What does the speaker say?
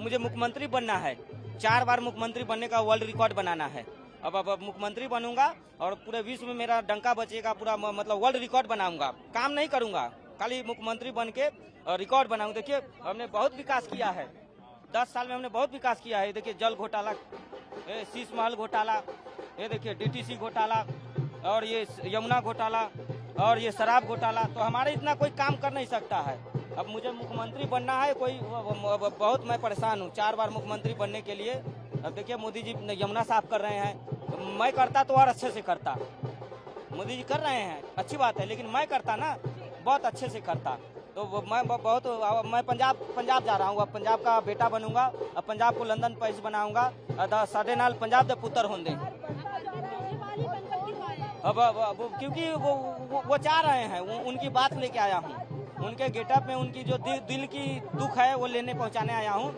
मुझे मुख्यमंत्री बनना है, 4 बार मुख्यमंत्री बनने का वर्ल्ड रिकॉर्ड बनाना है। अब मुख्यमंत्री बनूंगा और पूरे विश्व में मेरा डंका बचेगा, पूरा मतलब वर्ल्ड रिकॉर्ड बनाऊंगा। काम नहीं करूंगा, खाली मुख्यमंत्री बन के रिकॉर्ड बनाऊंगा। देखिए हमने बहुत विकास किया है, 10 साल में हमने बहुत विकास किया है। देखिए जल घोटाला, शीश महल घोटाला, ये देखिए डीटीसी घोटाला, और ये यमुना घोटाला, और ये शराब घोटाला। तो हमारे इतना कोई काम कर नहीं सकता है। अब मुझे मुख्यमंत्री बनना है, कोई बहुत मैं परेशान हूँ 4 बार मुख्यमंत्री बनने के लिए। अब देखिए मोदी जी यमुना साफ कर रहे हैं, तो मैं करता तो और अच्छे से करता। मोदी जी कर रहे हैं, अच्छी बात है, लेकिन मैं करता ना बहुत अच्छे से करता। तो मैं पंजाब जा रहा हूँ, अब पंजाब का बेटा बनूंगा, अब पंजाब को लंदन पेरिस बनाऊंगा, साढ़े नाल पंजाब दे पुत्र होंगे। अब क्योंकि वो चाह रहे हैं, उनकी बात लेके आया हूँ, उनके गेटअप में उनकी जो दिल की दुख है वो लेने पहुँचाने आया हूँ।